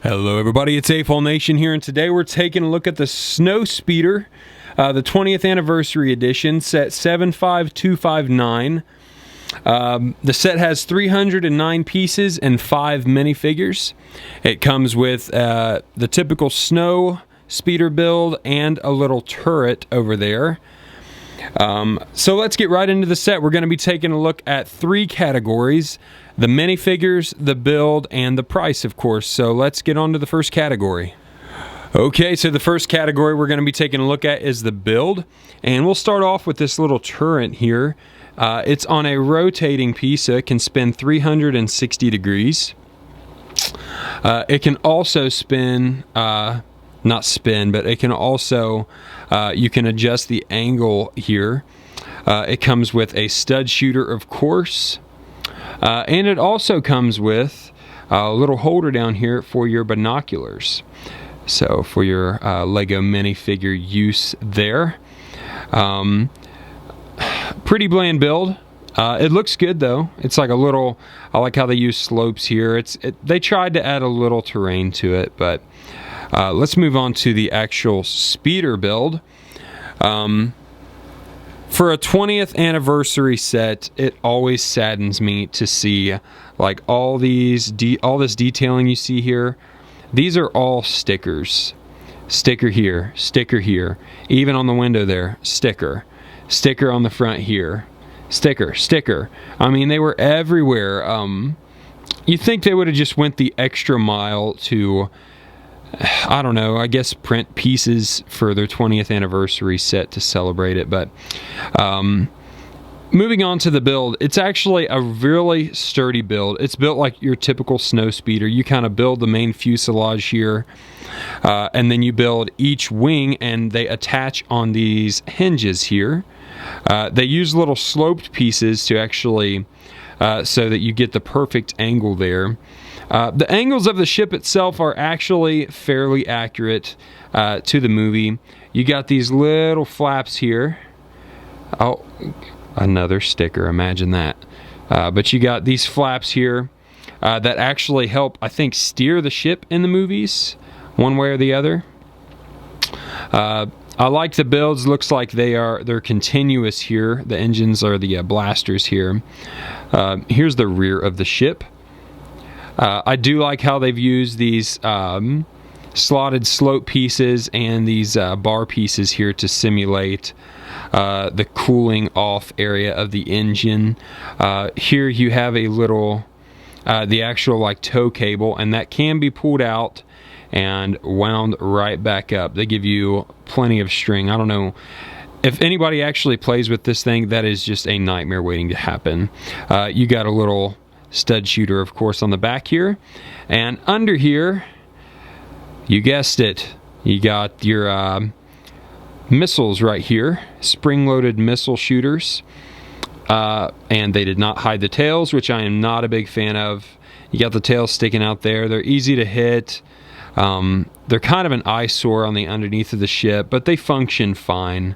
Hello everybody, it's AFOL Nation here, and today we're taking a look at the Snowspeeder, the 20th anniversary edition, set 75259. The set has 309 pieces and 5 minifigures. It comes with the typical Snowspeeder build and a little turret over there. So let's get right into the set. We're going to be taking a look at 3 categories: the minifigures, the build, and the price, of course. So let's get on to the first category. Okay, so the first category we're going to be taking a look at is the build, and we'll start off with this little turret here. It's on a rotating piece, so it can spin 360 degrees. It can also spin, not spin, but it can also, you can adjust the angle here. It comes with a stud shooter, of course. And it also comes with a little holder down here for your binoculars. So for your Lego minifigure use there. Pretty bland build. It looks good though. It's like a little, I like how they use slopes here. They tried to add a little terrain to it, but let's move on to the actual speeder build. For a 20th anniversary set, it always saddens me to see like all this detailing you see here. These are all stickers. Sticker here, sticker here. Even on the window there, sticker. Sticker on the front here. Sticker, sticker. I mean, they were everywhere. You'd think they would have just went the extra mile to, I don't know, I guess print pieces for their 20th anniversary set to celebrate it. But moving on to the build, it's actually a really sturdy build. It's built like your typical Snowspeeder. You kind of build the main fuselage here, and then you build each wing, and they attach on these hinges here. They use little sloped pieces to actually, so that you get the perfect angle there. The angles of the ship itself are actually fairly accurate to the movie. You got these little flaps here. Oh, another sticker, imagine that. But you got these flaps here that actually help, I think, steer the ship in the movies, one way or the other. I like the builds. Looks like they're continuous here. The engines are the blasters here. Here's the rear of the ship. I do like how they've used these slotted slope pieces and these bar pieces here to simulate the cooling off area of the engine. Here you have a little, the actual like tow cable, and that can be pulled out and wound right back up. They give you plenty of string. I don't know if anybody actually plays with this thing. That is just a nightmare waiting to happen. You got a little stud shooter, of course, on the back here, and under here, you guessed it, you got your missiles right here, spring-loaded missile shooters, and they did not hide the tails, which I am not a big fan of. You got the tails sticking out there. They're easy to hit. They're kind of an eyesore on the underneath of the ship, but they function fine.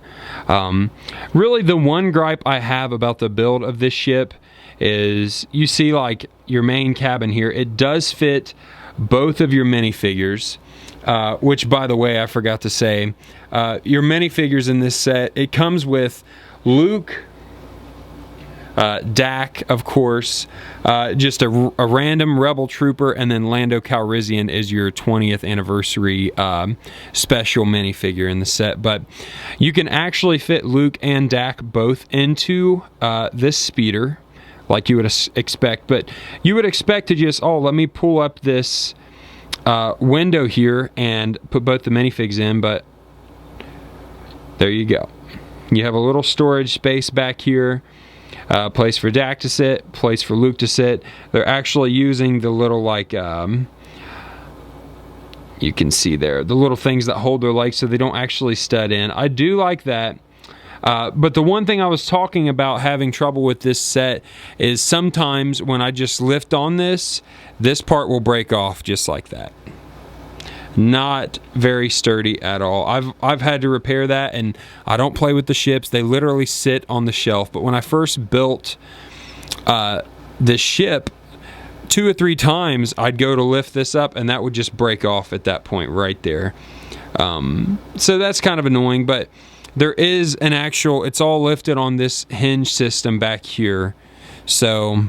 Really, the one gripe I have about the build of this ship is, you see like your main cabin here, it does fit both of your minifigures, which, by the way, I forgot to say, your minifigures in this set, it comes with Luke, Dak, of course, just a random rebel trooper, and then Lando Calrissian is your 20th anniversary special minifigure in the set. But you can actually fit Luke and Dak both into this speeder, like you would expect. But you would expect to just, oh, let me pull up this window here and put both the minifigs in, but there you go. You have a little storage space back here. Place for Dak to sit, place for Luke to sit. They're actually using the little, like, you can see there, the little things that hold their legs so they don't actually stud in. I do like that. But the one thing I was talking about having trouble with this set is sometimes when I just lift on this part will break off just like that. Not very sturdy at all. I've had to repair that, and I don't play with the ships. They literally sit on the shelf. But when I first built this ship, 2 or 3 times I'd go to lift this up and that would just break off at that point right there. So that's kind of annoying, but there is an actual, it's all lifted on this hinge system back here. So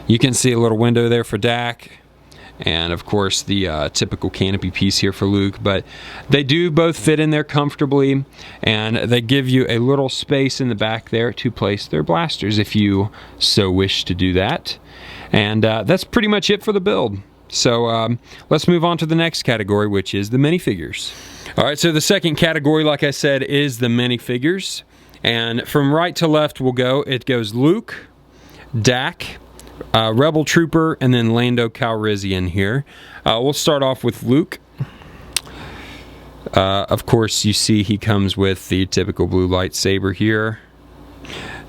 you can see a little window there for Dak, and of course the typical canopy piece here for Luke, but they do both fit in there comfortably, and they give you a little space in the back there to place their blasters if you so wish to do that. And that's pretty much it for the build. So let's move on to the next category, which is the minifigures. All right, so the second category, like I said, is the minifigures. And from right to left we'll go. It goes Luke, Dak, Rebel Trooper, and then Lando Calrissian here. We'll start off with Luke. Of course, you see he comes with the typical blue lightsaber here.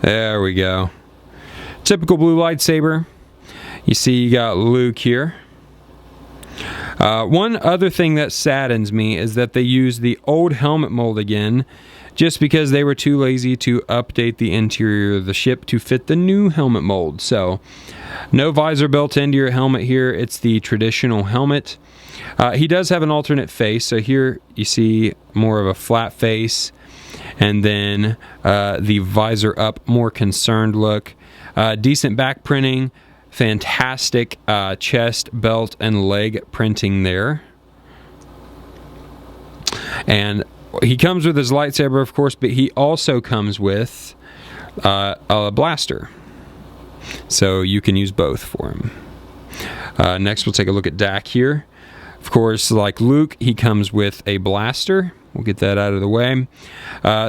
There we go. Typical blue lightsaber. You see you got Luke here. One other thing that saddens me is that they use the old helmet mold again, just because they were too lazy to update the interior of the ship to fit the new helmet mold. So, no visor built into your helmet here. It's the traditional helmet. He does have an alternate face, so here you see more of a flat face, and then the visor up, more concerned look. Decent back printing. Fantastic chest, belt, and leg printing there. And he comes with his lightsaber, of course, but he also comes with a blaster. So you can use both for him. Next, we'll take a look at Dak here. Of course, like Luke, he comes with a blaster. We'll get that out of the way.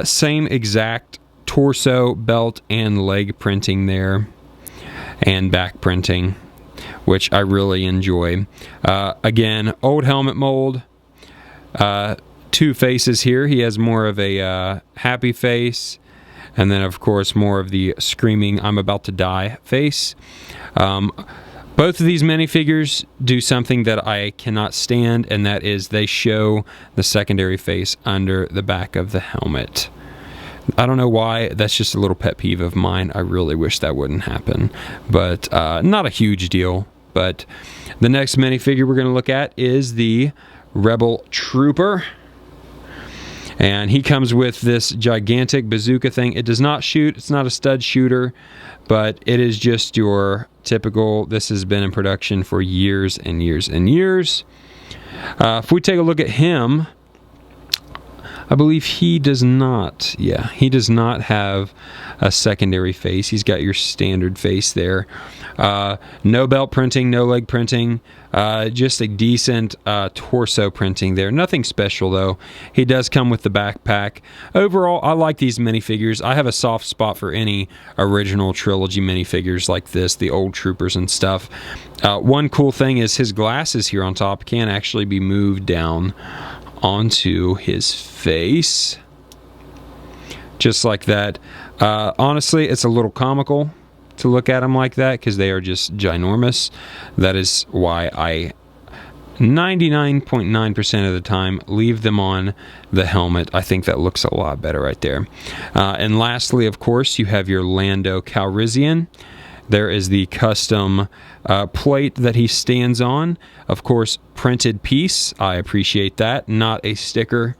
Same exact torso, belt, and leg printing there. And back printing, which I really enjoy. Again, old helmet mold. 2 faces here. He has more of a happy face, and then of course more of the screaming I'm about to die face. Both of these minifigures do something that I cannot stand, and that is they show the secondary face under the back of the helmet. I don't know why. That's just a little pet peeve of mine. I really wish that wouldn't happen, but not a huge deal. But the next minifigure we're going to look at is the Rebel Trooper, and he comes with this gigantic bazooka thing. It does not shoot. It's not a stud shooter, but it is just your typical. This has been in production for years and years and years. If we take a look at him, I believe he does not. Yeah, he does not have a secondary face. He's got your standard face there. No belt printing, no leg printing. Just a decent torso printing there. Nothing special, though. He does come with the backpack. Overall, I like these minifigures. I have a soft spot for any original trilogy minifigures like this, the old troopers and stuff. One cool thing is his glasses here on top can actually be moved down onto his face, just like that. Honestly, it's a little comical to look at them like that because they are just ginormous. That is why I 99.9% of the time leave them on the helmet. I think that looks a lot better right there. And lastly, of course, you have your Lando Calrissian. There is the custom plate that he stands on. Of course, printed piece. I appreciate that. Not a sticker.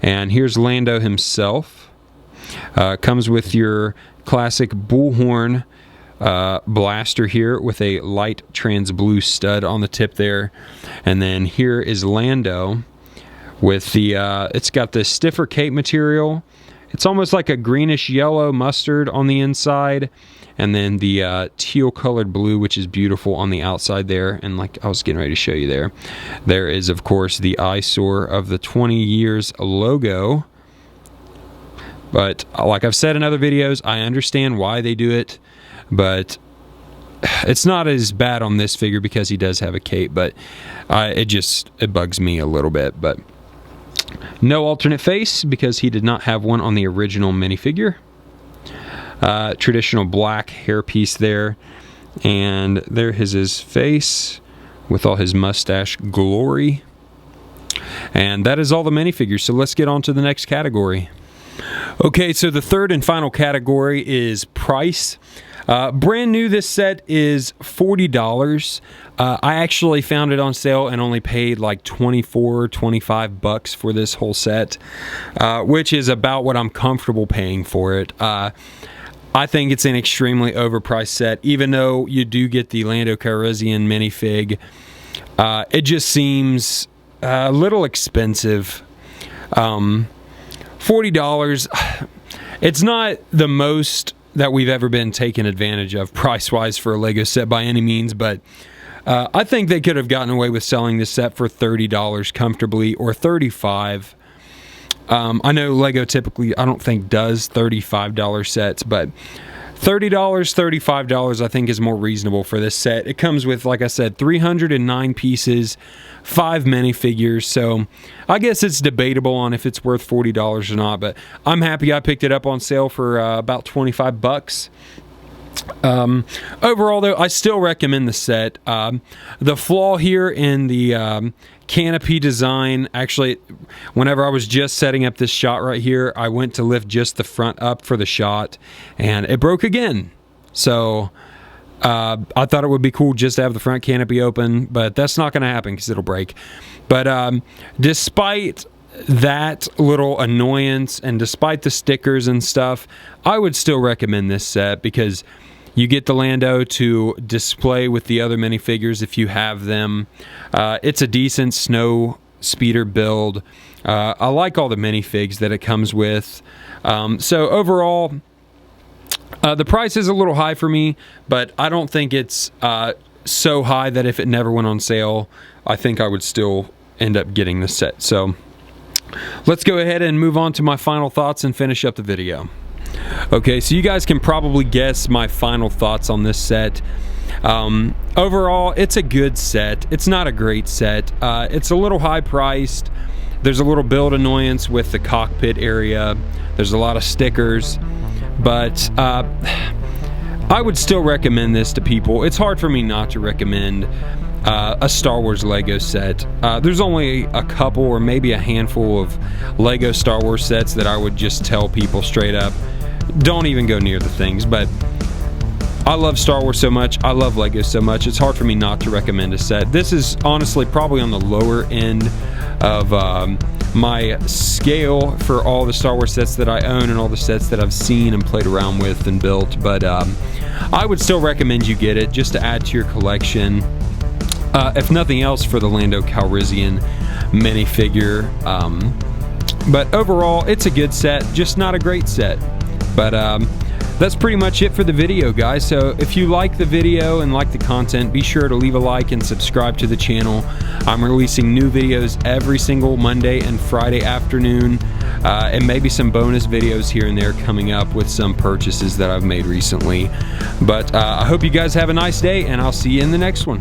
And here's Lando himself. Comes with your classic bullhorn blaster here with a light trans blue stud on the tip there. And then here is Lando with the, it's got this stiffer cape material. It's almost like a greenish yellow mustard on the inside. And then the teal colored blue, which is beautiful on the outside there. And like I was getting ready to show you there. There is, of course, the eyesore of the 20 years logo. But like I've said in other videos, I understand why they do it. But it's not as bad on this figure because he does have a cape. But it bugs me a little bit. But no alternate face because he did not have one on the original minifigure. Traditional black hairpiece there, and there is his face with all his mustache glory. And that is all the minifigures, so let's get on to the next category. Okay, so the third and final category is price. Brand new, this set is $40. I actually found it on sale and only paid like $25 for this whole set, which is about what I'm comfortable paying for it. I think it's an extremely overpriced set, even though you do get the Lando Calrissian minifig. It just seems a little expensive. $40. It's not the most that we've ever been taken advantage of price-wise for a Lego set by any means, but I think they could have gotten away with selling this set for $30 comfortably, or $35. I know Lego typically, I don't think, does $35 sets, but $30, $35 I think is more reasonable for this set. It comes with, like I said, 309 pieces, 5 minifigures, so I guess it's debatable on if it's worth $40 or not, but I'm happy I picked it up on sale for about $25. Overall, though, I still recommend the set. The flaw here in the canopy design, actually, whenever I was just setting up this shot right here, I went to lift just the front up for the shot, and it broke again. So I thought it would be cool just to have the front canopy open, but that's not going to happen because it'll break. But despite that little annoyance and despite the stickers and stuff, I would still recommend this set because you get the Lando to display with the other minifigures if you have them. It's a decent Snowspeeder build. I like all the minifigs that it comes with. So overall, the price is a little high for me, but I don't think it's so high that if it never went on sale, I think I would still end up getting the set. So let's go ahead and move on to my final thoughts and finish up the video. Okay, so you guys can probably guess my final thoughts on this set. Overall, it's a good set. It's not a great set. It's a little high priced. There's a little build annoyance with the cockpit area. There's a lot of stickers, but I would still recommend this to people. It's hard for me not to recommend a Star Wars Lego set. There's only a couple or maybe a handful of Lego Star Wars sets that I would just tell people straight up, don't even go near the things. But I love Star Wars so much, I love Lego so much, it's hard for me not to recommend a set. This is honestly probably on the lower end of my scale for all the Star Wars sets that I own and all the sets that I've seen and played around with and built. But I would still recommend you get it just to add to your collection. If nothing else, for the Lando Calrissian minifigure. But overall, it's a good set, just not a great set. But that's pretty much it for the video, guys. So if you like the video and like the content, be sure to leave a like and subscribe to the channel. I'm releasing new videos every single Monday and Friday afternoon, and maybe some bonus videos here and there coming up with some purchases that I've made recently. But I hope you guys have a nice day, and I'll see you in the next one.